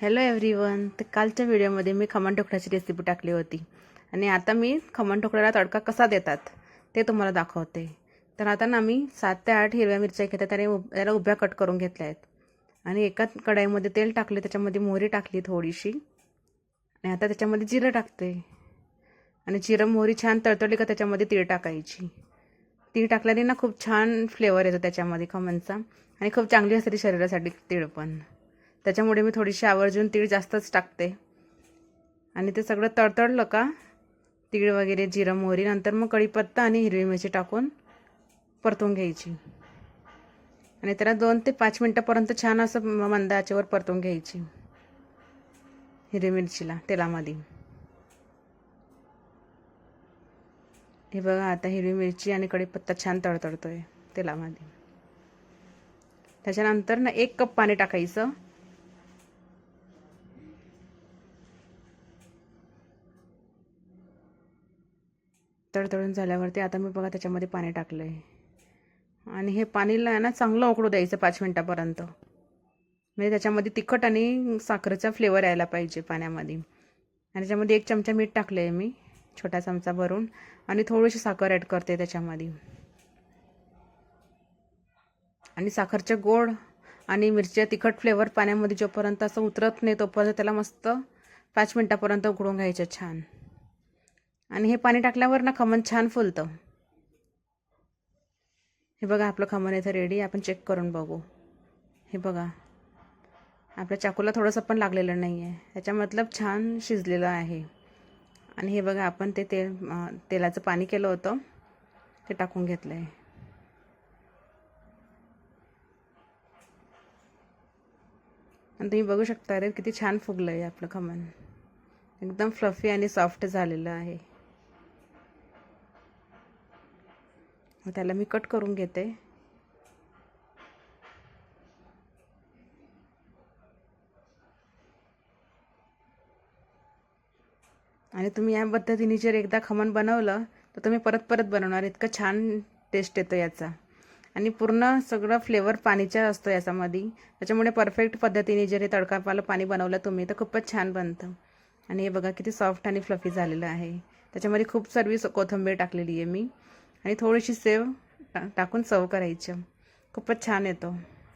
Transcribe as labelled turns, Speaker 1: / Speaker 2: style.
Speaker 1: Hello everyone. तर कालच्या व्हिडिओमध्ये मी खमण ढोकळ्याची रेसिपी टाकली होती आणि आता मी खमण ढोकळ्याला तडका कसा देतात ते तुम्हाला दाखवते. तर आता ना मी 7 ते 8 हिरव्या मिरच्या घेतल्या, त्याला उभ्या कट करून घेतल्या आहेत आणि एका कढईमध्ये तेल टाकले, त्याच्यामध्ये मोहरी टाकली थोडीशी आणि आता त्याच्यामध्ये जिरं टाकते आणि जिरं मोहरी छान तळतळली का त्याच्यामध्ये तीळ टाकायची. तीळ टाकल्याने ना खूप छान फ्लेवर येतो त्याच्यामध्ये खमणचा आणि खूप चांगली असते ती शरीरासाठी तीळ पण. त्याच्यामुळे मी थोडीशी आवर्जून तीळ जास्तच टाकते आणि ते सगळं तळतळलं का तीळ वगैरे जिरं मोहरी नंतर मग कढीपत्ता आणि हिरवी मिरची टाकून परतून घ्यायची आणि त्याला 2 ते 5 मिनिटापर्यंत छान असं मंद आचेवर परतून घ्यायची हिरवी मिरचीला तेलामध्ये. हे बघा आता हिरवी मिरची आणि कढीपत्ता छान तळतळतोय तेलामध्ये. त्याच्यानंतर ना 1 कप पाणी टाकायचं. तळतळून झाल्यावरती आता मी बघा त्याच्यामध्ये पाणी टाकलं आहे आणि हे पाणीला ना चांगलं उकळू द्यायचं 5 मिनिटापर्यंत. म्हणजे त्याच्यामध्ये तिखट आणि साखरेचा फ्लेवर यायला पाहिजे पाण्यामध्ये. आणि त्याच्यामध्ये 1 चमचा मीठ टाकलं आहे मी, छोटा चमचा भरून, आणि थोडीशी साखर ॲड करते त्याच्यामध्ये. आणि साखरचे गोड आणि मिरच्या तिखट फ्लेवर पाण्यामध्ये जोपर्यंत असं उतरत नाही तोपर्यंत त्याला मस्त 5 मिनिटापर्यंत उकळून घ्यायचं छान. आणि हे पाणी टाकल्यावर ना खमण छान फुलतं. हे बघा आपलं खमण इथं रेडी. आपण चेक करून बघू. हे बघा आपल्या चाकूला थोडंसं पण लागलेलं नाही आहे, त्याचा मतलब छान शिजलेलं आहे. आणि हे बघा आपण ते तेलाचं पाणी केलं होतं ते टाकून घेतलं आहे आणि तुम्ही बघू शकता रे किती छान फुगलं आहे आपलं खमण. एकदम फ्लफी आणि सॉफ्ट झालेलं आहे. त्याला मी कट करून घेते. आणि तुम्ही या पद्धतीने जर एकदा खमण बनवलं तर तुम्ही परत परत बनवणार, इतकं छान टेस्ट येतो याचा. आणि पूर्ण सगळं फ्लेवर पाणीचा असतो याच्यामध्ये, त्याच्यामुळे परफेक्ट पद्धतीने जर हे तडकावालं पाणी बनवलं तुम्ही तर खूपच छान बनतं. आणि हे बघा किती सॉफ्ट आणि फ्लफी झालेलं आहे. त्याच्यामध्ये खूप सर्व कोथिंबीर टाकलेली आहे मी आणि थोडीशी सेव टाकून सर्व करायचं. खूपच छान येतो.